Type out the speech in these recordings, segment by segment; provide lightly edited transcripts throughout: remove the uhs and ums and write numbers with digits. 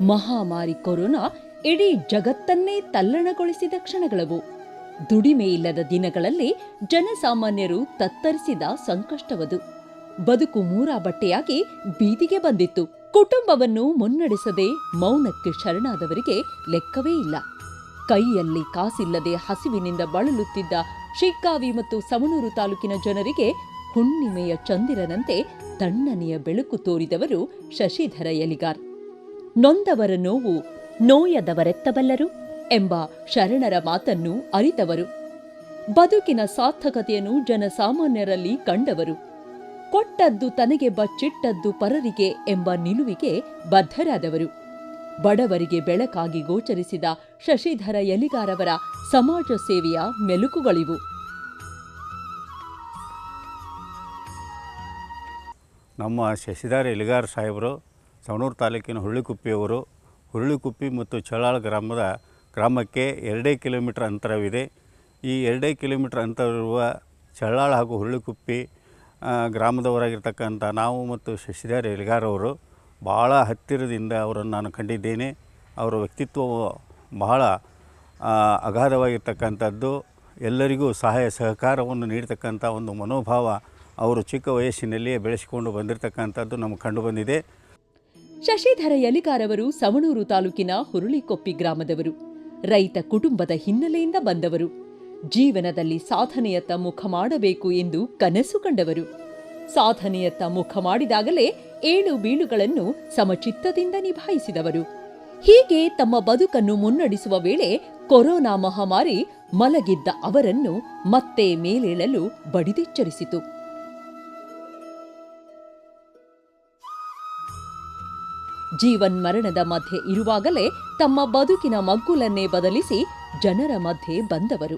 ಮಹಾಮಾರಿ ಕೊರೋನಾ ಇಡೀ ಜಗತ್ತನ್ನೇ ತಲ್ಲಣಗೊಳಿಸಿದ ಕ್ಷಣಗಳವು. ದುಡಿಮೆ ಇಲ್ಲದ ದಿನಗಳಲ್ಲಿ ಜನಸಾಮಾನ್ಯರು ತತ್ತರಿಸಿದ ಸಂಕಷ್ಟವದು. ಬದುಕು ಮೂರಾಬಟ್ಟೆಯಾಗಿ ಬೀದಿಗೆ ಬಂದಿತ್ತು. ಕುಟುಂಬವನ್ನು ಮುನ್ನಡೆಸದೆ ಮೌನಕ್ಕೆ ಶರಣಾದವರಿಗೆ ಲೆಕ್ಕವೇ ಇಲ್ಲ. ಕೈಯಲ್ಲಿ ಕಾಸಿಲ್ಲದೆ ಹಸಿವಿನಿಂದ ಬಳಲುತ್ತಿದ್ದ ಶಿಗ್ಗಾವಿ ಮತ್ತು ಸವಣೂರು ತಾಲೂಕಿನ ಜನರಿಗೆ ಹುಣ್ಣಿಮೆಯ ಚಂದಿರನಂತೆ ತಣ್ಣನೆಯ ಬೆಳಕು ತೋರಿದವರು ಶಶಿಧರ ಯಲಿಗಾರ್. ನೊಂದವರ ನೋವು ನೋಯದವರೆತ್ತಬಲ್ಲರು ಎಂಬ ಶರಣರ ಮಾತನ್ನು ಅರಿತವರು. ಬದುಕಿನ ಸಾರ್ಥಕತೆಯನ್ನು ಜನಸಾಮಾನ್ಯರಲ್ಲಿ ಕಂಡವರು. ಕೊಟ್ಟದ್ದು ತನಗೆ ಬಚ್ಚಿಟ್ಟದ್ದು ಪರರಿಗೆ ಎಂಬ ನಿಲುವಿಗೆ ಬದ್ಧರಾದವರು. ಬಡವರಿಗೆ ಬೆಳಕಾಗಿ ಗೋಚರಿಸಿದ ಶಶಿಧರ ಯಲಿಗಾರವರ ಸಮಾಜ ಸೇವೆಯ ಮೆಲುಕುಗಳಿವು. ನಮ್ಮ ಶಶಿಧರ ಯಲಿಗಾರ್ ಸಾಹೇಬರು ಸವಣೂರು ತಾಲೂಕಿನ ಹುರುಳಿಕುಪ್ಪಿಯವರು. ಹುರುಳಿಕುಪ್ಪಿ ಮತ್ತು ಚಳ್ಳಾಳ ಗ್ರಾಮಕ್ಕೆ 2 ಕಿಲೋಮೀಟರ್ ಅಂತರವಿದೆ. ಈ 2 ಕಿಲೋಮೀಟರ್ ಅಂತರವಿರುವ ಚಳ್ಳಾಳ ಹಾಗೂ ಹುರುಳಿಕುಪ್ಪಿ ಗ್ರಾಮದವರಾಗಿರ್ತಕ್ಕಂಥ ನಾವು ಮತ್ತು ಶಶಿಧರ ಯಲಿಗಾರ್ ಅವರು ಭಾಳ ಹತ್ತಿರದಿಂದ ಅವರನ್ನು ನಾನು ಕಂಡಿದ್ದೇನೆ. ಅವರ ವ್ಯಕ್ತಿತ್ವವು ಬಹಳ ಅಗಾಧವಾಗಿರ್ತಕ್ಕಂಥದ್ದು. ಎಲ್ಲರಿಗೂ ಸಹಾಯ ಸಹಕಾರವನ್ನು ನೀಡತಕ್ಕಂಥ ಒಂದು ಮನೋಭಾವ ಅವರು ಚಿಕ್ಕ ವಯಸ್ಸಿನಲ್ಲಿಯೇ ಬೆಳೆಸಿಕೊಂಡು ಬಂದಿರತಕ್ಕಂಥದ್ದು ನಮಗೆ ಕಂಡುಬಂದಿದೆ. ಶಶಿಧರ ಯಲಿಗಾರ್ ಅವರು ಸವಣೂರು ತಾಲೂಕಿನ ಹುರುಳಿಕೊಪ್ಪಿ ಗ್ರಾಮದವರು. ರೈತ ಕುಟುಂಬದ ಹಿನ್ನೆಲೆಯಿಂದ ಬಂದವರು. ಜೀವನದಲ್ಲಿ ಸಾಧನೆಯತ್ತ ಮುಖ ಮಾಡಬೇಕು ಎಂದು ಕನಸು ಕಂಡವರು. ಸಾಧನೆಯತ್ತ ಮುಖ ಮಾಡಿದಾಗಲೇ ಏಳು ಬೀಳುಗಳನ್ನು ಸಮಚಿತ್ತದಿಂದ ನಿಭಾಯಿಸಿದವರು. ಹೀಗೆ ತಮ್ಮ ಬದುಕನ್ನು ಮುನ್ನಡೆಸುವ ವೇಳೆ ಕೊರೋನಾ ಮಹಾಮಾರಿ ಮಲಗಿದ್ದ ಅವರನ್ನು ಮತ್ತೆ ಮೇಲೇಳಲು ಬಡಿದೆಚ್ಚರಿಸಿತು. ಜೀವನ್ಮರಣದ ಮಧ್ಯೆ ಇರುವಾಗಲೇ ತಮ್ಮ ಬದುಕಿನ ಮಗ್ಗುಲನ್ನೇ ಬದಲಿಸಿ ಜನರ ಮಧ್ಯೆ ಬಂದವರು.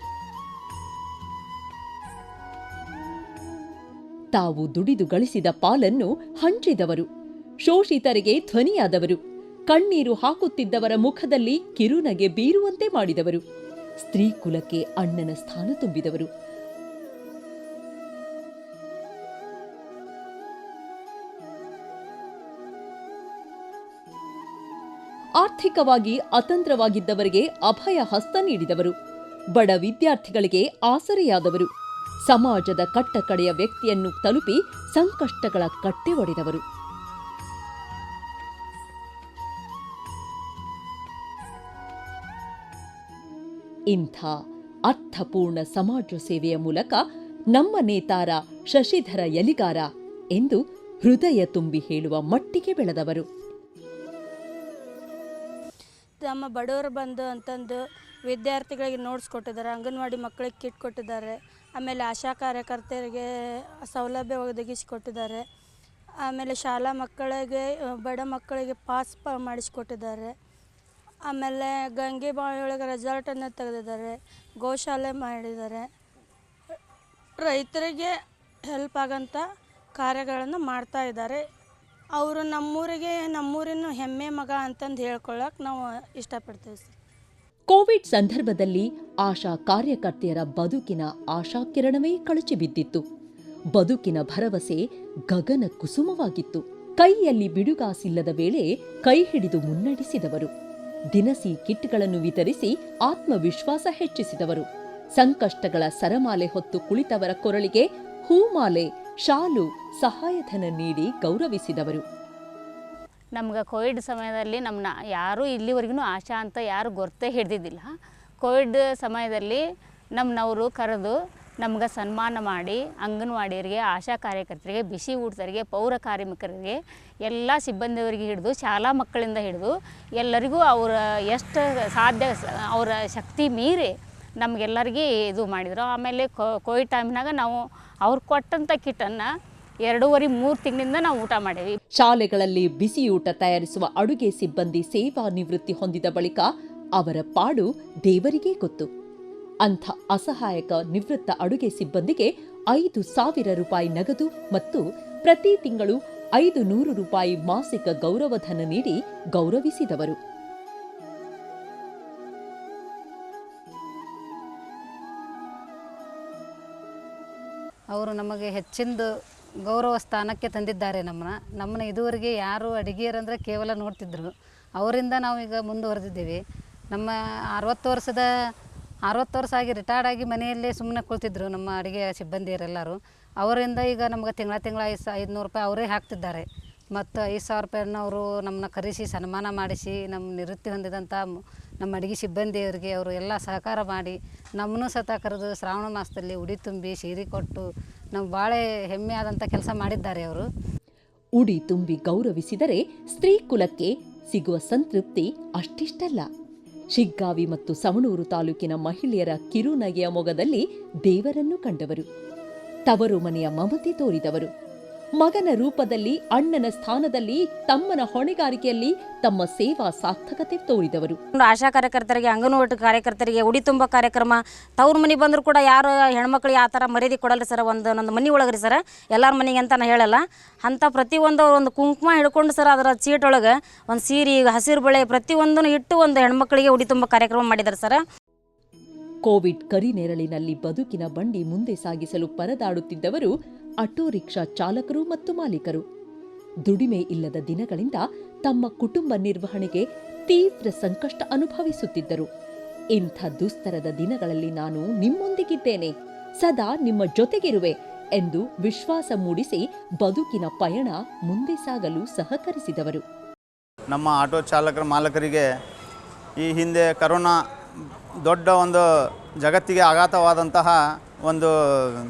ತಾವು ದುಡಿದು ಗಳಿಸಿದ ಪಾಲನ್ನು ಹಂಚಿದವರು. ಶೋಷಿತರಿಗೆ ಧ್ವನಿಯಾದವರು. ಕಣ್ಣೀರು ಹಾಕುತ್ತಿದ್ದವರ ಮುಖದಲ್ಲಿ ಕಿರುನಗೆ ಬೀರುವಂತೆ ಮಾಡಿದವರು. ಸ್ತ್ರೀ ಕುಲಕ್ಕೆ ಅಣ್ಣನ ಸ್ಥಾನ ತುಂಬಿದವರು. ಆರ್ಥಿಕವಾಗಿ ಅತಂತ್ರವಾಗಿದ್ದವರಿಗೆ ಅಭಯ ಹಸ್ತ ನೀಡಿದವರು. ಬಡ ವಿದ್ಯಾರ್ಥಿಗಳಿಗೆ ಆಸರೆಯಾದವರು. ಸಮಾಜದ ಕಟ್ಟಕಡೆಯ ವ್ಯಕ್ತಿಯನ್ನು ತಲುಪಿ ಸಂಕಷ್ಟಗಳ ಕಟ್ಟೆ ಒಡೆದವರು. ಇಂಥ ಅರ್ಥಪೂರ್ಣ ಸಮಾಜ ಸೇವೆಯ ಮೂಲಕ ನಮ್ಮ ನೇತಾರ ಶಶಿಧರ ಯಲಿಗಾರ ಎಂದು ಹೃದಯ ತುಂಬಿ ಹೇಳುವ ಮಟ್ಟಿಗೆ ಬೆಳೆದವರು. ನಮ್ಮ ಬಡವರು ಬಂದು ಅಂತಂದು ವಿದ್ಯಾರ್ಥಿಗಳಿಗೆ ನೋಟ್ಸ್ ಕೊಟ್ಟಿದ್ದಾರೆ, ಅಂಗನವಾಡಿ ಮಕ್ಕಳಿಗೆ ಕಿಟ್ ಕೊಟ್ಟಿದ್ದಾರೆ, ಆಮೇಲೆ ಆಶಾ ಕಾರ್ಯಕರ್ತೆಯರಿಗೆ ಸೌಲಭ್ಯ ಒದಗಿಸಿಕೊಟ್ಟಿದ್ದಾರೆ, ಆಮೇಲೆ ಶಾಲಾ ಮಕ್ಕಳಿಗೆ ಬಡ ಮಕ್ಕಳಿಗೆ ಪಾಸ್ ಮಾಡಿಸಿಕೊಟ್ಟಿದ್ದಾರೆ, ಆಮೇಲೆ ಗಂಗೆ ಬಾವಿಯೊಳಗೆ ರೆಸಾರ್ಟನ್ನು ತೆಗೆದಿದ್ದಾರೆ, ಗೋಶಾಲೆ ಮಾಡಿದ್ದಾರೆ. ರೈತರಿಗೆ ಹೆಲ್ಪ್ ಆಗೋಂಥ ಕಾರ್ಯಗಳನ್ನು ಮಾಡ್ತಾ ಇದ್ದಾರೆ. ಅವರು ನಮ್ಮೂರಿನ ಹೆಮ್ಮೆ ಮಗ ಅಂತಂದು ಹೇಳ್ಕೊಳ್ಳೋಕೆ ನಾವು ಇಷ್ಟಪಡ್ತೇವೆ ಸರ್. ಕೋವಿಡ್ ಸಂದರ್ಭದಲ್ಲಿ ಆಶಾ ಕಾರ್ಯಕರ್ತೆಯರ ಬದುಕಿನ ಆಶಾಕಿರಣವೇ ಕಳಚಿ ಬಿದ್ದಿತ್ತು. ಬದುಕಿನ ಭರವಸೆ ಗಗನ ಕುಸುಮವಾಗಿತ್ತು. ಕೈಯಲ್ಲಿ ಬಿಡುಗಾಸಿಲ್ಲದ ವೇಳೆ ಕೈ ಹಿಡಿದು ಮುನ್ನಡೆಸಿದವರು. ದಿನಸಿ ಕಿಟ್ಗಳನ್ನು ವಿತರಿಸಿ ಆತ್ಮವಿಶ್ವಾಸ ಹೆಚ್ಚಿಸಿದವರು. ಸಂಕಷ್ಟಗಳ ಸರಮಾಲೆ ಹೊತ್ತು ಕುಳಿತವರ ಕೊರಳಿಗೆ ಹೂಮಾಲೆ, ಶಾಲು, ಸಹಾಯಧನ ನೀಡಿ ಗೌರವಿಸಿದವರು. ನಮ್ಗೆ ಕೋವಿಡ್ ಸಮಯದಲ್ಲಿ ನಮ್ಮನ್ನ ಯಾರೂ ಇಲ್ಲಿವರೆಗೂ ಆಶಾ ಅಂತ ಯಾರು ಗೊತ್ತೇ ಹಿಡ್ದಿದ್ದಿಲ್ಲ. ಕೋವಿಡ್ ಸಮಯದಲ್ಲಿ ನಮ್ಮನವರು ಕರೆದು ನಮ್ಗೆ ಸನ್ಮಾನ ಮಾಡಿ ಅಂಗನವಾಡಿಯರಿಗೆ, ಆಶಾ ಕಾರ್ಯಕರ್ತರಿಗೆ, ಬಿಸಿ ಊಟದರಿಗೆ, ಪೌರ ಕಾರ್ಮಿಕರಿಗೆ, ಎಲ್ಲ ಸಿಬ್ಬಂದಿಯವರಿಗೆ ಹಿಡಿದು ಶಾಲಾ ಮಕ್ಕಳಿಂದ ಹಿಡಿದು ಎಲ್ಲರಿಗೂ ಅವರ ಎಷ್ಟು ಸಾಧ್ಯ ಅವರ ಶಕ್ತಿ ಮೀರಿ ನಮಗೆಲ್ಲರಿಗೆ ಇದು ಮಾಡಿದರು. ಆಮೇಲೆ ಕೋವಿಡ್ ಟೈಮ್ನಾಗ ನಾವು ಅವ್ರು ಕೊಟ್ಟಂಥ ಕಿಟ್ಟನ್ನು 2.5-3 ತಿಂಗಳಿಂದ ನಾವು ಊಟ ಮಾಡೀವಿ. ಶಾಲೆಗಳಲ್ಲಿ ಬಿಸಿಯೂಟ ತಯಾರಿಸುವ ಅಡುಗೆ ಸಿಬ್ಬಂದಿ ಸೇವಾ ನಿವೃತ್ತಿ ಹೊಂದಿದ ಬಳಿಕ ಅವರ ಪಾಡು ದೇವರಿಗೇ ಗೊತ್ತು. ಅಂಥ ಅಸಹಾಯಕ ನಿವೃತ್ತ ಅಡುಗೆ ಸಿಬ್ಬಂದಿಗೆ 5,000 ರೂಪಾಯಿ ನಗದು ಮತ್ತು ಪ್ರತಿ ತಿಂಗಳು 500 ರೂಪಾಯಿ ಮಾಸಿಕ ಗೌರವಧನ ನೀಡಿ ಗೌರವಿಸಿದವರು. ಅವರು ನಮಗೆ ಹೆಚ್ಚಿಂದು ಗೌರವ ಸ್ಥಾನಕ್ಕೆ ತಂದಿದ್ದಾರೆ. ನಮ್ಮನ್ನ ಇದುವರೆಗೆ ಯಾರು ಅಡುಗೆಯರಂದರೆ ಕೇವಲ ನೋಡ್ತಿದ್ರು, ಅವರಿಂದ ನಾವೀಗ ಮುಂದುವರೆದಿದ್ದೇವೆ. ನಮ್ಮ 60 ವರ್ಷ ಆಗಿ ರಿಟೈರ್ಡ್ ಆಗಿ ಮನೆಯಲ್ಲೇ ಸುಮ್ಮನೆ ಕುಳಿತಿದ್ರು ನಮ್ಮ ಅಡುಗೆ ಸಿಬ್ಬಂದಿಯರೆಲ್ಲರೂ. ಅವರಿಂದ ಈಗ ನಮ್ಗೆ ತಿಂಗಳ 500 ರೂಪಾಯಿ ಅವರೇ ಹಾಕ್ತಿದ್ದಾರೆ. ಮತ್ತು 5,000 ರೂಪಾಯಿನ ಅವರು ನಮ್ಮನ್ನ ಕರೆಸಿ ಸನ್ಮಾನ ಮಾಡಿಸಿ ನಮ್ಮ ನಿವೃತ್ತಿ ಹೊಂದಿದಂಥ ನಮ್ಮ ಅಡುಗೆ ಸಿಬ್ಬಂದಿಯವರಿಗೆ ಅವರು ಎಲ್ಲ ಸಹಕಾರ ಮಾಡಿ ನಮ್ಮನ್ನು ಸತ ಕರೆದು ಶ್ರಾವಣ ಮಾಸದಲ್ಲಿ ಉಡಿ ತುಂಬಿ ಸೀರೆ ಕೊಟ್ಟು ನಮ್ಗೆ ಭಾಳ ಹೆಮ್ಮೆ ಆದಂಥ ಕೆಲಸ ಮಾಡಿದ್ದಾರೆ ಅವರು. ಉಡಿ ತುಂಬಿ ಗೌರವಿಸಿದರೆ ಸ್ತ್ರೀ ಕುಲಕ್ಕೆ ಸಿಗುವ ಸಂತೃಪ್ತಿ ಅಷ್ಟಿಷ್ಟಲ್ಲ. ಶಿಗ್ಗಾವಿ ಮತ್ತು ಸವಣೂರು ತಾಲೂಕಿನ ಮಹಿಳೆಯರ ಕಿರುನಗೆಯ ಮೊಗದಲ್ಲಿ ದೇವರನ್ನು ಕಂಡವರು, ತವರು ಮನೆಯ ಮಮತೆ ತೋರಿದವರು, ಮಗನ ರೂಪದಲ್ಲಿ ಅಣ್ಣನ ಸ್ಥಾನದಲ್ಲಿ ತಮ್ಮನ ಹೊಣೆಗಾರಿಕೆಯಲ್ಲಿ ತಮ್ಮ ಸೇವಾ ಸಾರ್ಥಕತೆ ತೋರಿದವರು. ಆಶಾ ಕಾರ್ಯಕರ್ತರಿಗೆ, ಅಂಗನವಾಡಿ ಕಾರ್ಯಕರ್ತರಿಗೆ ಉಡಿ ತುಂಬ ಕಾರ್ಯಕ್ರಮ ತವ್ರ ಮನೆಗೆ ಬಂದರೂ ಕೂಡ ಯಾರು ಹೆಣ್ಮಕ್ಳಿಗೆ ಆ ಥರ ಮರ್ಯಾದೆ ಕೊಡಲ್ಲ ಸರ್. ಒಂದೊಂದು ಮನೆ ಒಳಗ್ರಿ ಸರ್, ಎಲ್ಲರ ಮನೆಗೆ ಅಂತ ನಾನು ಹೇಳಲ್ಲ. ಅಂಥ ಪ್ರತಿಯೊಂದು ಒಂದು ಕುಂಕುಮ ಹಿಡ್ಕೊಂಡು ಸರ್ ಅದರ ಚೀಟೊಳಗೆ ಒಂದು ಸೀರೆ, ಹಸಿರು ಬಳೆ ಪ್ರತಿಯೊಂದನ್ನು ಇಟ್ಟು ಒಂದು ಹೆಣ್ಮಕ್ಳಿಗೆ ಉಡಿ ತುಂಬ ಕಾರ್ಯಕ್ರಮ ಮಾಡಿದ್ದಾರೆ ಸರ್. ಕೋವಿಡ್ ಕರಿನೆರಳಿನಲ್ಲಿ ಬದುಕಿನ ಬಂಡಿ ಮುಂದೆ ಸಾಗಿಸಲು ಪರದಾಡುತ್ತಿದ್ದವರು ಆಟೋ ರಿಕ್ಷಾ ಚಾಲಕರು ಮತ್ತು ಮಾಲೀಕರು. ದುಡಿಮೆ ಇಲ್ಲದ ದಿನಗಳಿಂದ ತಮ್ಮ ಕುಟುಂಬ ನಿರ್ವಹಣೆಗೆ ತೀವ್ರ ಸಂಕಷ್ಟ ಅನುಭವಿಸುತ್ತಿದ್ದರು. ಇಂಥ ದುಸ್ತರದ ದಿನಗಳಲ್ಲಿ ನಾನು ನಿಮ್ಮೊಂದಿಗಿದ್ದೇನೆ, ಸದಾ ನಿಮ್ಮ ಜೊತೆಗಿರುವೆ ಎಂದು ವಿಶ್ವಾಸ ಮೂಡಿಸಿ ಬದುಕಿನ ಪಯಣ ಮುಂದೆ ಸಾಗಲು ಸಹಕರಿಸಿದವರು. ನಮ್ಮ ಆಟೋ ಚಾಲಕರ ಮಾಲಕರಿಗೆ ಈ ಹಿಂದೆ ಕರೋನಾ ದೊಡ್ಡ ಒಂದು ಜಗತ್ತಿಗೆ ಆಘಾತವಾದಂತಹ ಒಂದು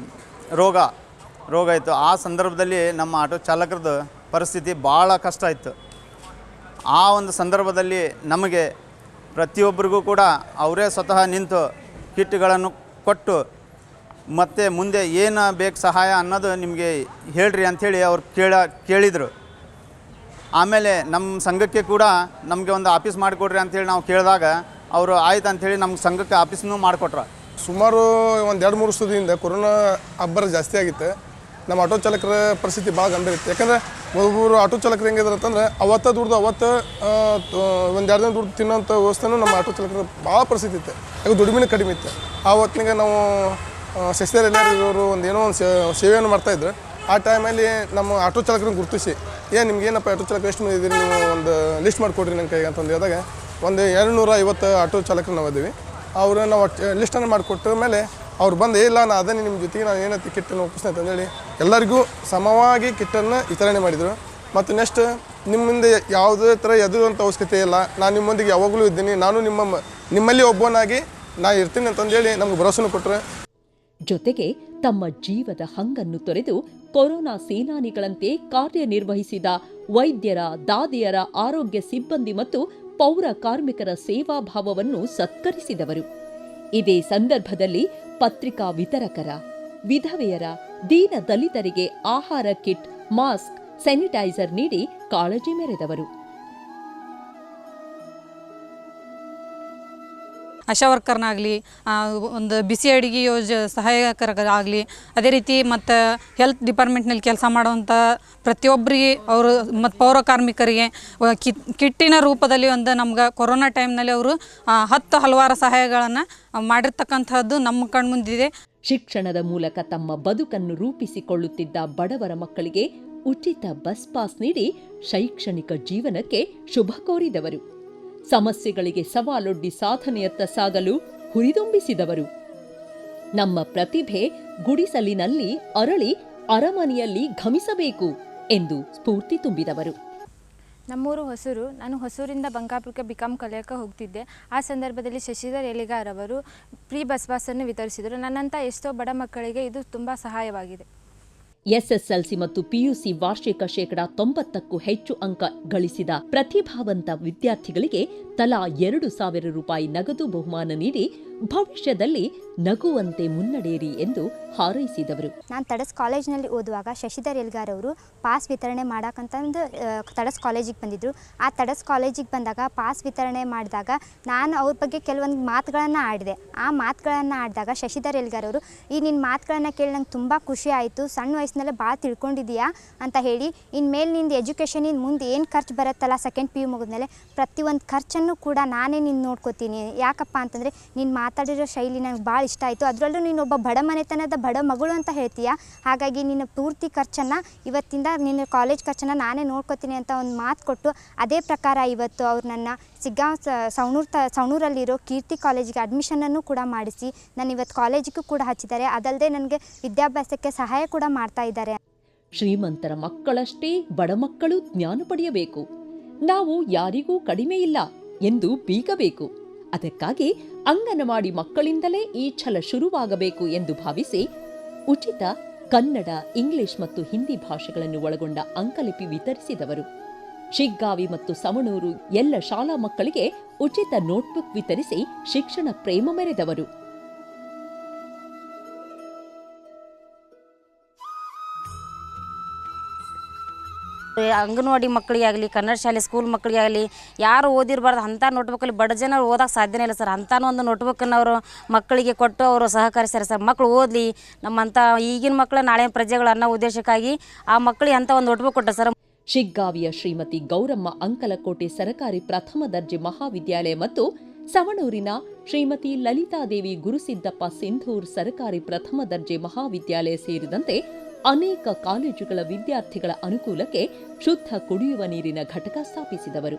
ರೋಗ ಇತ್ತು. ಆ ಸಂದರ್ಭದಲ್ಲಿ ನಮ್ಮ ಆಟೋ ಚಾಲಕರದ್ದು ಪರಿಸ್ಥಿತಿ ಭಾಳ ಕಷ್ಟ ಇತ್ತು. ಆ ಒಂದು ಸಂದರ್ಭದಲ್ಲಿ ನಮಗೆ ಪ್ರತಿಯೊಬ್ಬರಿಗೂ ಕೂಡ ಅವರೇ ಸ್ವತಃ ನಿಂತು ಕಿಟ್ಗಳನ್ನು ಕೊಟ್ಟು ಮತ್ತು ಮುಂದೆ ಏನು ಬೇಕು ಸಹಾಯ ಅನ್ನೋದು ನಿಮಗೆ ಹೇಳ್ರಿ ಅಂಥೇಳಿ ಅವ್ರು ಕೇಳಿದರು. ಆಮೇಲೆ ನಮ್ಮ ಸಂಘಕ್ಕೆ ಕೂಡ ನಮಗೆ ಒಂದು ಆಫೀಸ್ ಮಾಡಿಕೊಡ್ರಿ ಅಂಥೇಳಿ ನಾವು ಕೇಳಿದಾಗ ಅವರು ಆಯ್ತು ಅಂಥೇಳಿ ನಮ್ಮ ಸಂಘಕ್ಕೆ ಆಫೀಸ್ನೂ ಮಾಡಿಕೊಟ್ರು. ಸುಮಾರು ಒಂದು 2-3 ವರ್ಷದಿಂದ ಕೊರೋನಾ ಅಬ್ಬರ ಜಾಸ್ತಿ ಆಗಿತ್ತು. ನಮ್ಮ ಆಟೋ ಚಾಲಕರ ಪರಿಸ್ಥಿತಿ ಭಾಳ ಗಂಭೀರ ಇತ್ತು. ಯಾಕಂದರೆ ಒಬ್ಬೊಬ್ಬರು ಆಟೋ ಚಾಲಕರು ಹೆಂಗಿದ್ರು ಅಂತಂದರೆ ಅವತ್ತು ಒಂದು 2 ದಿನ ದುಡ್ಡು ತಿನ್ನೋಂಥ ವ್ಯವಸ್ಥೆನೂ ನಮ್ಮ ಆಟೋ ಚಾಲಕರ ಭಾಳ ಪರಿಸ್ಥಿತಿ ಇತ್ತು. ಯಾಕೆ ದುಡಿಮೆನೂ ಕಡಿಮೆ ಇತ್ತು. ಆ ಹೊತ್ತಿನಾಗ ನಾವು ಶಶಿಧರ್ ಎಲ್ಲರೂ ಏನೋ ಒಂದು ಸೇವೆಯನ್ನು ಮಾಡ್ತಾಯಿದ್ರು. ಆ ಟೈಮಲ್ಲಿ ನಮ್ಮ ಆಟೋ ಚಾಲಕರನ್ನ ಗುರುತಿಸಿ ನಿಮ್ಗೇನಪ್ಪ ಆಟೋ ಚಾಲಕರು ಎಷ್ಟು ಮಂದಿ ಇದ್ದೀರಿ, ನೀವು ಒಂದು ಲಿಸ್ಟ್ ಮಾಡಿಕೊಡ್ರಿ ನನ್ನ ಕೈಗೆ ಅಂತಂದು ಹೇಳಿದಾಗ ಒಂದು 250 ಆಟೋ ಚಾಲಕರು ನಾವು ಇದ್ದೀವಿ. ಅವರು ನಾವು ಲಿಸ್ಟನ್ನು ಮಾಡಿಕೊಟ್ಟ ಮೇಲೆ ಅವ್ರು ಬಂದು ಇಲ್ಲ ನಾನು ಅದನ್ನೇ ನಿಮ್ಮ ಜೊತೆಗೆ ನಾನು ಏನಂತ ಕಿಟ್ಟನ್ನು ಒಪ್ಪಿಸ್ತೇನೆ ಅಂತಂದೇಳಿ ಎಲ್ಲರಿಗೂ ಸಮವಾಗಿ ಕಿಟ್ಟನ್ನು ವಿತರಣೆ ಮಾಡಿದರು. ಮತ್ತು ನೆಕ್ಸ್ಟ್ ನಿಮ್ಮಿಂದ ಯಾವುದೇ ಥರ ಎದುರುವಂಥ ಅವಶ್ಯಕತೆ ಇಲ್ಲ, ನಾನು ನಿಮ್ಮೊಂದಿಗೆ ಯಾವಾಗಲೂ ಇದ್ದೀನಿ, ನಾನು ನಿಮ್ಮಲ್ಲಿ ಒಬ್ಬನಾಗಿ ನಾನು ಇರ್ತೀನಿ ಅಂತಂದೇಳಿ ನಮ್ಗೆ ಭರವಸೆನೂ ಕೊಟ್ಟರೆ. ಜೊತೆಗೆ ತಮ್ಮ ಜೀವದ ಹಂಗನ್ನು ತೊರೆದು ಕೊರೋನಾ ಸೇನಾನಿಗಳಂತೆ ಕಾರ್ಯನಿರ್ವಹಿಸಿದ ವೈದ್ಯರ, ದಾದಿಯರ, ಆರೋಗ್ಯ ಸಿಬ್ಬಂದಿ ಮತ್ತು ಪೌರ ಕಾರ್ಮಿಕರ ಸೇವಾಭಾವವನ್ನು ಸತ್ಕರಿಸಿದವರು. ಇದೇ ಸಂದರ್ಭದಲ್ಲಿ ಪತ್ರಿಕಾ ವಿತರಕರ, ವಿಧವೆಯರ, ದೀನ ದಲಿತರಿಗೆ ಆಹಾರ ಕಿಟ್, ಮಾಸ್ಕ್, ಸ್ಯಾನಿಟೈಸರ್ ನೀಡಿ ಕಾಳಜಿ ಮೆರೆದವರು. ಆಶಾ ವರ್ಕರ್ನಾಗಲಿ, ಒಂದು ಬಿಸಿ ಅಡುಗೆ ಸಹಾಯಕರಾಗಲಿ, ಅದೇ ರೀತಿ ಮತ್ತು ಹೆಲ್ತ್ ಡಿಪಾರ್ಟ್ಮೆಂಟ್ನಲ್ಲಿ ಕೆಲಸ ಮಾಡುವಂಥ ಪ್ರತಿಯೊಬ್ಬರಿಗೆ ಅವರು ಮತ್ತು ಪೌರ ಕಾರ್ಮಿಕರಿಗೆ ಕಿಟ್ಟಿನ ರೂಪದಲ್ಲಿ ಒಂದು ನಮ್ಗೆ ಕೊರೋನಾ ಟೈಮ್ನಲ್ಲಿ ಅವರು 10 ಹಲವಾರು ಸಹಾಯಗಳನ್ನು ಮಾಡಿರ್ತಕ್ಕಂಥದ್ದು ನಮ್ಮ ಕಣ್ಮುಂದಿದೆ. ಶಿಕ್ಷಣದ ಮೂಲಕ ತಮ್ಮ ಬದುಕನ್ನು ರೂಪಿಸಿಕೊಳ್ಳುತ್ತಿದ್ದ ಬಡವರ ಮಕ್ಕಳಿಗೆ ಉಚಿತ ಬಸ್ ಪಾಸ್ ನೀಡಿ ಶೈಕ್ಷಣಿಕ ಜೀವನಕ್ಕೆ ಶುಭ ಕೋರಿದವರು. ಸಮಸ್ಯೆಗಳಿಗೆ ಸವಾಲೊಡ್ಡಿ ಸಾಧನೆಯತ್ತ ಸಾಗಲು ಹುರಿದುಂಬಿಸಿದವರು. ನಮ್ಮ ಪ್ರತಿಭೆ ಗುಡಿಸಲಿನಲ್ಲಿ ಅರಳಿ ಅರಮನೆಯಲ್ಲಿ ಘಮಿಸಬೇಕು ಎಂದು ಸ್ಫೂರ್ತಿ ತುಂಬಿದವರು. ನಮ್ಮೂರು ಹೊಸೂರು. ನಾನು ಹೊಸೂರಿಂದ ಬಂಕಾಪುರಕ್ಕೆ ಬಿಕಾಂ ಕಲಿಯೋಕ್ಕೆ ಹೋಗ್ತಿದ್ದೆ. ಆ ಸಂದರ್ಭದಲ್ಲಿ ಶಶಿಧರ್ ಎಲಿಗಾರ್ ಅವರು ಫ್ರೀ ಬಸ್ ಪಾಸನ್ನು ವಿತರಿಸಿದರು. ನನ್ನಂಥ ಎಷ್ಟೋ ಬಡ ಮಕ್ಕಳಿಗೆ ಇದು ತುಂಬ ಸಹಾಯವಾಗಿದೆ. ಎಸ್ಎಸ್ಎಲ್ಸಿ ಮತ್ತು ಪಿಯುಸಿ ವಾರ್ಷಿಕ 90%ಕ್ಕೂ ಹೆಚ್ಚು ಅಂಕ ಗಳಿಸಿದ ಪ್ರತಿಭಾವಂತ ವಿದ್ಯಾರ್ಥಿಗಳಿಗೆ ತಲಾ 2,000 ರೂಪಾಯಿ ನಗದು ಬಹುಮಾನ ನೀಡಿ ಭವಿಷ್ಯದಲ್ಲಿ ನಗುವಂತೆ ಮುನ್ನಡೆಯಿರಿ ಎಂದು ಹಾರೈಸಿದವರು. ನಾನು ತಡಸ್ ಕಾಲೇಜಿನಲ್ಲಿ ಓದುವಾಗ ಶಶಿಧರ್ ಎಲ್ಗಾರ್ ಅವರು ಪಾಸ್ ವಿತರಣೆ ಮಾಡೋಕ್ಕಂತಂದು ತಡಸ್ ಕಾಲೇಜಿಗೆ ಬಂದಿದ್ದರು. ಆ ತಡಸ್ ಕಾಲೇಜಿಗೆ ಬಂದಾಗ ಪಾಸ್ ವಿತರಣೆ ಮಾಡಿದಾಗ ನಾನು ಅವ್ರ ಬಗ್ಗೆ ಕೆಲವೊಂದು ಮಾತುಗಳನ್ನು ಆಡಿದೆ. ಆ ಮಾತುಗಳನ್ನು ಆಡಿದಾಗ ಶಶಿಧರ್ ಎಲ್ಗಾರ್ ಅವರು ನಿನ್ನ ಮಾತುಗಳನ್ನು ಕೇಳಿ ನಂಗೆ ತುಂಬ ಖುಷಿ ಆಯಿತು, ಸಣ್ಣ ವಯಸ್ಸಿನಲ್ಲೇ ಭಾಳ ತಿಳ್ಕೊಂಡಿದ್ದೀಯಾ ಅಂತ ಹೇಳಿ, ಇನ್ಮೇಲೆ ನಿಂದು ಎಜುಕೇಷನಿಂದ ಮುಂದೆ ಏನು ಖರ್ಚು ಬರುತ್ತಲ್ಲ ಸೆಕೆಂಡ್ PU ಮುಗಿದ್ಮೇಲೆ ಪ್ರತಿಯೊಂದು ಖರ್ಚನ್ನು ಕೂಡ ನಾನೇ ನಿನ್ನ ನೋಡ್ಕೋತೀನಿ. ಯಾಕಪ್ಪ ಅಂತಂದರೆ ನಿನ್ನ ಮಾತಾಡಿರೋ ಶೈಲಿ ನನಗೆ ಭಾಳ ಇಷ್ಟ ಆಯಿತು. ಅದರಲ್ಲೂ ನೀನು ಒಬ್ಬ ಬಡ ಮನೆತನದ ಬಡ ಮಗಳು ಅಂತ ಹೇಳ್ತೀಯ, ಹಾಗಾಗಿ ನಿನ್ನ ಪೂರ್ತಿ ಖರ್ಚನ್ನು ಇವತ್ತಿಂದ ನಿನ್ನ ಕಾಲೇಜ್ ಖರ್ಚನ್ನು ನಾನೇ ನೋಡ್ಕೋತೀನಿ ಅಂತ ಒಂದು ಮಾತು ಕೊಟ್ಟು, ಅದೇ ಪ್ರಕಾರ ಇವತ್ತು ಅವ್ರು ನನ್ನ ಸವಣೂರಲ್ಲಿರೋ ಕೀರ್ತಿ ಕಾಲೇಜಿಗೆ ಅಡ್ಮಿಷನನ್ನು ಕೂಡ ಮಾಡಿಸಿ ನಾನು ಇವತ್ತು ಕಾಲೇಜಿಗೂ ಕೂಡ ಹಚ್ಚಿದ್ದಾರೆ. ಅದಲ್ಲದೆ ನನಗೆ ವಿದ್ಯಾಭ್ಯಾಸಕ್ಕೆ ಸಹಾಯ ಕೂಡ ಮಾಡ್ತಾ ಇದ್ದಾರೆ. ಶ್ರೀಮಂತರ ಮಕ್ಕಳಷ್ಟೇ ಬಡ ಮಕ್ಕಳು ಜ್ಞಾನ ಪಡೆಯಬೇಕು, ನಾವು ಯಾರಿಗೂ ಕಡಿಮೆ ಇಲ್ಲ ಎಂದು ಬೀಗಬೇಕು. ಅದಕ್ಕಾಗಿ ಅಂಗನವಾಡಿ ಮಕ್ಕಳಿಂದಲೇ ಈ ಛಲ ಶುರುವಾಗಬೇಕು ಎಂದು ಭಾವಿಸಿ ಉಚಿತ ಕನ್ನಡ, ಇಂಗ್ಲಿಷ್ ಮತ್ತು ಹಿಂದಿ ಭಾಷೆಗಳನ್ನು ಒಳಗೊಂಡ ಅಂಕಲಿಪಿ ವಿತರಿಸಿದವರು. ಶಿಗ್ಗಾವಿ ಮತ್ತು ಸವಣೂರು ಎಲ್ಲ ಶಾಲಾ ಮಕ್ಕಳಿಗೆ ಉಚಿತ ನೋಟ್ಬುಕ್ ವಿತರಿಸಿ ಶಿಕ್ಷಣ ಪ್ರೇಮ ಮೆರೆದವರು. ಅಂಗನವಾಡಿ ಮಕ್ಕಳಿಗೆ ಆಗಲಿ, ಕನ್ನಡ ಶಾಲೆ ಸ್ಕೂಲ್ ಮಕ್ಕಳಿಗೆ ಆಗಲಿ, ಯಾರು ಓದಿರಬಾರ್ದು ಅಂಥ ನೋಟ್ಬುಕ್ಕಲ್ಲಿ ಬಡ ಜನ ಓದೋಕ್ಕೆ ಸಾಧ್ಯನೇ ಇಲ್ಲ ಸರ್. ಅಂಥ ಒಂದು ನೋಟ್ಬುಕ್ಕನ್ನು ಅವರು ಮಕ್ಕಳಿಗೆ ಕೊಟ್ಟು ಅವರು ಸಹಕರಿಸ್ತಾರೆ ಸರ್. ಮಕ್ಕಳು ಓದಲಿ, ನಮ್ಮಂಥ ಈಗಿನ ಮಕ್ಕಳು ನಾಳೆ ಪ್ರಜೆಗಳು ಅನ್ನೋ ಉದ್ದೇಶಕ್ಕಾಗಿ ಆ ಮಕ್ಕಳಿಗೆ ಅಂಥ ಒಂದು ನೋಟ್ಬುಕ್ ಕೊಟ್ಟ ಸರ್. ಶಿಗ್ಗಾವಿಯ ಶ್ರೀಮತಿ ಗೌರಮ್ಮ ಅಂಕಲಕೋಟೆ ಸರಕಾರಿ ಪ್ರಥಮ ದರ್ಜೆ ಮಹಾವಿದ್ಯಾಲಯ ಮತ್ತು ಸವಣೂರಿನ ಶ್ರೀಮತಿ ಲಲಿತಾದೇವಿ ಗುರುಸಿದ್ದಪ್ಪ ಸಿಂಧೂರ್ ಸರಕಾರಿ ಪ್ರಥಮ ದರ್ಜೆ ಮಹಾವಿದ್ಯಾಲಯ ಸೇರಿದಂತೆ ಅನೇಕ ಕಾಲೇಜುಗಳ ವಿದ್ಯಾರ್ಥಿಗಳ ಅನುಕೂಲಕ್ಕೆ ಶುದ್ಧ ಕುಡಿಯುವ ನೀರಿನ ಘಟಕ ಸ್ಥಾಪಿಸಿದವರು.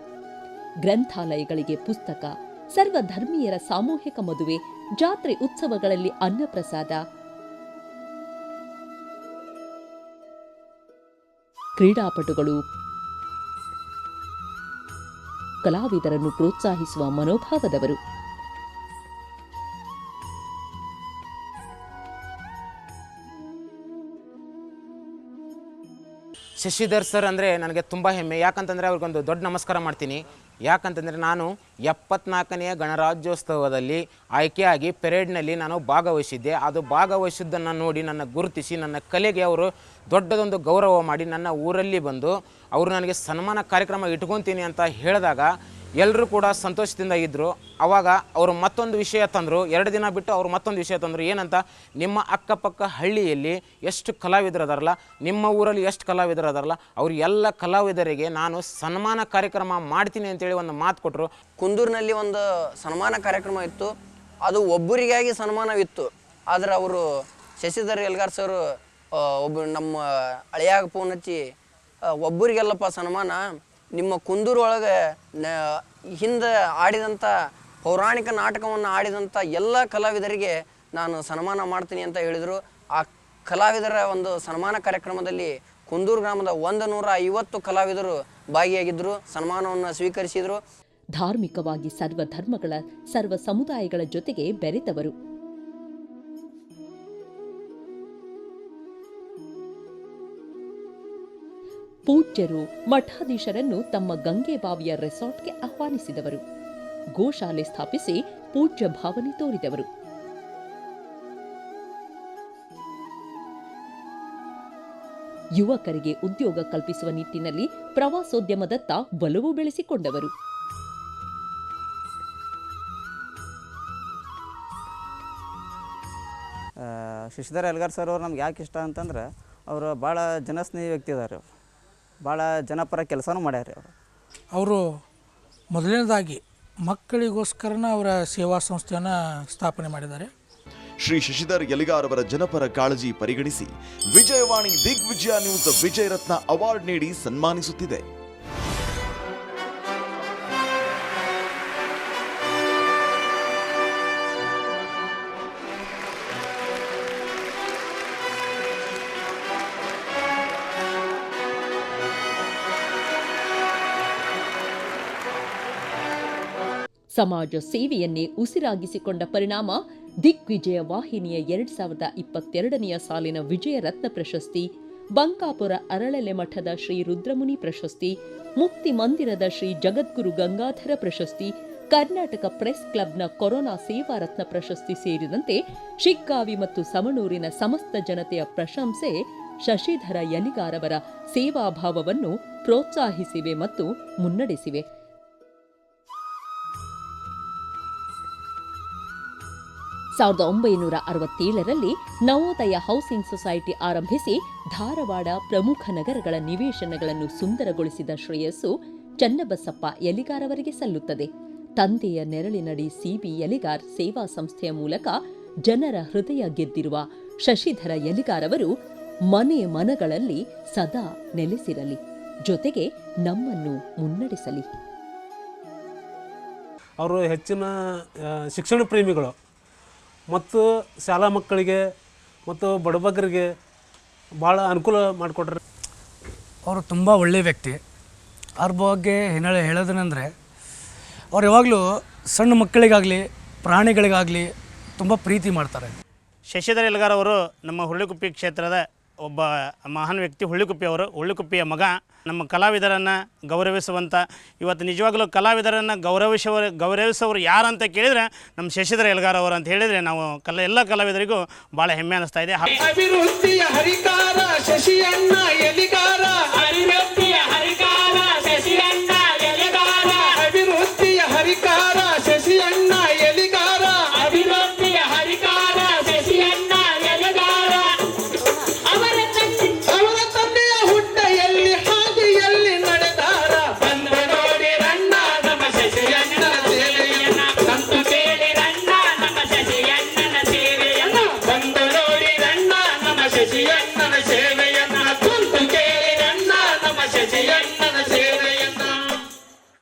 ಗ್ರಂಥಾಲಯಗಳಿಗೆ ಪುಸ್ತಕ, ಸರ್ವಧರ್ಮೀಯರ ಸಾಮೂಹಿಕ ಮದುವೆ, ಜಾತ್ರೆ ಉತ್ಸವಗಳಲ್ಲಿ ಅನ್ನಪ್ರಸಾದ, ಕ್ರೀಡಾಪಟುಗಳು, ಕಲಾವಿದರನ್ನು ಪ್ರೋತ್ಸಾಹಿಸುವ ಮನೋಭಾವದವರು. ಶಶಿಧರ್ ಸರ್ ಅಂದರೆ ನನಗೆ ತುಂಬ ಹೆಮ್ಮೆ. ಯಾಕಂತಂದರೆ ಅವ್ರಿಗೊಂದು ದೊಡ್ಡ ನಮಸ್ಕಾರ ಮಾಡ್ತೀನಿ. ಯಾಕಂತಂದರೆ ನಾನು 74ನೇ ಗಣರಾಜ್ಯೋತ್ಸವದಲ್ಲಿ ಆಯ್ಕೆಯಾಗಿ ಪೆರೇಡ್ನಲ್ಲಿ ನಾನು ಭಾಗವಹಿಸಿದ್ದೆ. ಅದು ಭಾಗವಹಿಸಿದ್ದನ್ನು ನೋಡಿ ನನ್ನ ಗುರುತಿಸಿ ನನ್ನ ಕಲೆಗೆ ಅವರು ದೊಡ್ಡದೊಂದು ಗೌರವ ಮಾಡಿ ನನ್ನ ಊರಲ್ಲಿ ಬಂದು ಅವರು ನನಗೆ ಸನ್ಮಾನ ಕಾರ್ಯಕ್ರಮ ಇಟ್ಕೊತೀನಿ ಅಂತ ಹೇಳಿದಾಗ ಎಲ್ಲರೂ ಕೂಡ ಸಂತೋಷದಿಂದ ಇದ್ದರು. ಆವಾಗ ಅವರು ಮತ್ತೊಂದು ವಿಷಯ ತಂದರು. 2 ದಿನ ಬಿಟ್ಟು ಅವರು ಮತ್ತೊಂದು ವಿಷಯ ತಂದರು. ಏನಂತ, ನಿಮ್ಮ ಅಕ್ಕಪಕ್ಕ ಹಳ್ಳಿಯಲ್ಲಿ ಎಷ್ಟು ಕಲಾವಿದರು ಅದಾರಲ್ಲ, ನಿಮ್ಮ ಊರಲ್ಲಿ ಎಷ್ಟು ಕಲಾವಿದರು ಅದಾರಲ್ಲ, ಅವ್ರು ಎಲ್ಲ ಕಲಾವಿದರಿಗೆ ನಾನು ಸನ್ಮಾನ ಕಾರ್ಯಕ್ರಮ ಮಾಡ್ತೀನಿ ಅಂತೇಳಿ ಒಂದು ಮಾತು ಕೊಟ್ಟರು. ಕುಂದೂರಿನಲ್ಲಿ ಒಂದು ಸನ್ಮಾನ ಕಾರ್ಯಕ್ರಮ ಇತ್ತು. ಅದು ಒಬ್ಬರಿಗಾಗಿ ಸನ್ಮಾನವಿತ್ತು. ಆದರೆ ಅವರು ಶಶಿಧರ್ ಎಲ್ಗಾರ್ ಸರ್ ಒಬ್ಬ ನಮ್ಮ ಹಳೆಯಾಗ ಫೋನ್ ಹಚ್ಚಿ, ಒಬ್ಬರಿಗೆಲ್ಲಪ್ಪ ಸನ್ಮಾನ, ನಿಮ್ಮ ಕುಂದೂರು ಒಳಗೆ ಹಿಂದೆ ಆಡಿದಂಥ ಪೌರಾಣಿಕ ನಾಟಕವನ್ನು ಆಡಿದಂಥ ಎಲ್ಲ ಕಲಾವಿದರಿಗೆ ನಾನು ಸನ್ಮಾನ ಮಾಡ್ತೀನಿ ಅಂತ ಹೇಳಿದರು. ಆ ಕಲಾವಿದರ ಒಂದು ಸನ್ಮಾನ ಕಾರ್ಯಕ್ರಮದಲ್ಲಿ ಕುಂದೂರು ಗ್ರಾಮದ 150 ಕಲಾವಿದರು ಭಾಗಿಯಾಗಿದ್ದರು, ಸನ್ಮಾನವನ್ನು ಸ್ವೀಕರಿಸಿದರು. ಧಾರ್ಮಿಕವಾಗಿ ಸರ್ವಧರ್ಮಗಳ ಸರ್ವ ಸಮುದಾಯಗಳ ಜೊತೆಗೆ ಬೆರೆತವರು. ಪೂಜ್ಯರು ಮಠಾಧೀಶರನ್ನು ತಮ್ಮ ಗಂಗೆಬಾವಿಯ ರೆಸಾರ್ಟ್ಗೆ ಆಹ್ವಾನಿಸಿದವರು. ಗೋಶಾಲೆ ಸ್ಥಾಪಿಸಿ ಪೂಜ್ಯ ಭಾವನೆ ತೋರಿದವರು. ಯುವಕರಿಗೆ ಉದ್ಯೋಗ ಕಲ್ಪಿಸುವ ನಿಟ್ಟಿನಲ್ಲಿ ಪ್ರವಾಸೋದ್ಯಮದತ್ತ ಒಲವು ಬೆಳೆಸಿಕೊಂಡವರು. ಶಶಿಧರ್ ಎಲ್ಗಾರ್ ಸರ್ ಅವ್ರು ನಮ್ಗೆ ಯಾಕೆ ಇಷ್ಟ ಅಂತಂದ್ರೆ ಅವರು ಭಾಳ ಜನಸ್ನೇಹಿ ವ್ಯಕ್ತಿ ಇದ್ದಾರೆ. ಅವರು ಭಾಳ ಜನಪರ ಕೆಲಸನೂ ಮಾಡ್ಯಾರ. ಅವರು ಮೊದಲನೇದಾಗಿ ಮಕ್ಕಳಿಗೋಸ್ಕರನ ಅವರ ಸೇವಾ ಸಂಸ್ಥೆಯನ್ನು ಸ್ಥಾಪನೆ ಮಾಡಿದ್ದಾರೆ. ಶ್ರೀ ಶಶಿಧರ್ ಎಲಿಗಾರ್ ಅವರ ಜನಪರ ಕಾಳಜಿ ಪರಿಗಣಿಸಿ ವಿಜಯವಾಣಿ ದಿಗ್ವಿಜಯ ನ್ಯೂಸ್ ವಿಜಯ ರತ್ನ ಅವಾರ್ಡ್ ನೀಡಿ ಸನ್ಮಾನಿಸುತ್ತಿದೆ. ಸಮಾಜ ಸೇವೆಯನ್ನೇ ಉಸಿರಾಗಿಸಿಕೊಂಡ ಪರಿಣಾಮ ದಿಗ್ವಿಜಯ ವಾಹಿನಿಯ 2022ನೇ ಸಾಲಿನ ವಿಜಯ ರತ್ನ ಪ್ರಶಸ್ತಿ, ಬಂಕಾಪುರ ಅರಳಲೆ ಮಠದ ಶ್ರೀ ರುದ್ರಮುನಿ ಪ್ರಶಸ್ತಿ, ಮುಕ್ತಿ ಮಂದಿರದ ಶ್ರೀ ಜಗದ್ಗುರು ಗಂಗಾಧರ ಪ್ರಶಸ್ತಿ, ಕರ್ನಾಟಕ ಪ್ರೆಸ್ ಕ್ಲಬ್ನ ಕೊರೋನಾ ಸೇವಾ ರತ್ನ ಪ್ರಶಸ್ತಿ ಸೇರಿದಂತೆ ಶಿಗ್ಗಾವಿ ಮತ್ತು ಸವಣೂರಿನ ಸಮಸ್ತ ಜನತೆಯ ಪ್ರಶಂಸೆ ಶಶಿಧರ ಎಲಿಗಾರ್ ಅವರ ಸೇವಾಭಾವವನ್ನು ಪ್ರೋತ್ಸಾಹಿಸಿವೆ ಮತ್ತು ಮುನ್ನಡೆಸಿವೆ. 1967ರಲ್ಲಿ ನವೋದಯ ಹೌಸಿಂಗ್ ಸೊಸೈಟಿ ಆರಂಭಿಸಿ ಧಾರವಾಡ ಪ್ರಮುಖ ನಗರಗಳ ನಿವೇಶನಗಳನ್ನು ಸುಂದರಗೊಳಿಸಿದ ಶ್ರೇಯಸ್ಸು ಚನ್ನಬಸಪ್ಪ ಎಲಿಗಾರ್ ಅವರಿಗೆ ಸಲ್ಲುತ್ತದೆ. ತಂದೆಯ ನೆರಳಿನಡಿ ಸಿಬಿ ಎಲಿಗಾರ್ ಸೇವಾ ಸಂಸ್ಥೆಯ ಮೂಲಕ ಜನರ ಹೃದಯ ಗೆದ್ದಿರುವ ಶಶಿಧರ ಎಲಿಗಾರ್ ಅವರು ಮನೆ ಮನಗಳಲ್ಲಿ ಸದಾ ನೆಲೆಸಿರಲಿ, ಜೊತೆಗೆ ನಮ್ಮನ್ನು ಮುನ್ನಡೆಸಲಿ. ಅವರು ಹೆಚ್ಚಿನ ಶಿಕ್ಷಣ ಪ್ರೇಮಿಗಳು ಮತ್ತು ಶಾಲಾ ಮಕ್ಕಳಿಗೆ ಮತ್ತು ಬಡಬಗ್ಗರಿಗೆ ಭಾಳ ಅನುಕೂಲ ಮಾಡಿಕೊಟ್ರೆ. ಅವರು ತುಂಬ ಒಳ್ಳೆಯ ವ್ಯಕ್ತಿ. ಅವ್ರ ಬಗ್ಗೆ ಹೇಳೋದೇನೆಂದರೆ ಅವ್ರು ಯಾವಾಗಲೂ ಸಣ್ಣ ಮಕ್ಕಳಿಗಾಗಲಿ ಪ್ರಾಣಿಗಳಿಗಾಗಲಿ ತುಂಬ ಪ್ರೀತಿ ಮಾಡ್ತಾರೆ. ಶಶಿಧರ ಎಲಿಗಾರ್ ಅವರು ನಮ್ಮ ಹುಳ್ಳಿಕುಪ್ಪಿ ಕ್ಷೇತ್ರದ ಒಬ್ಬ ಮಹಾನ್ ವ್ಯಕ್ತಿ. ಹುಳ್ಳಿಕುಪ್ಪಿಯವರು, ಹುಳ್ಳಿಕುಪ್ಪಿಯ ಮಗ. ನಮ್ಮ ಕಲಾವಿದರನ್ನು ಗೌರವಿಸುವಂಥ, ಇವತ್ತು ನಿಜವಾಗಲೂ ಕಲಾವಿದರನ್ನು ಗೌರವಿಸೋರು ಯಾರಂತ ಕೇಳಿದರೆ ನಮ್ಮ ಶಶಿಧರ ಎಲಿಗಾರ್ ಅವರು ಅಂತ ಹೇಳಿದರೆ ನಾವು ಎಲ್ಲ ಕಲಾವಿದರಿಗೂ ಭಾಳ ಹೆಮ್ಮೆ ಅನ್ನಿಸ್ತಾ ಇದೆ. ಅಭಿವೃದ್ಧಿಯ ಹರಿಕಾರ ಶಶಿಯಣ್ಣ ಎಲಿಗಾರ, ಅಭಿವೃದ್ಧಿಯ ಹರಿಕಾರ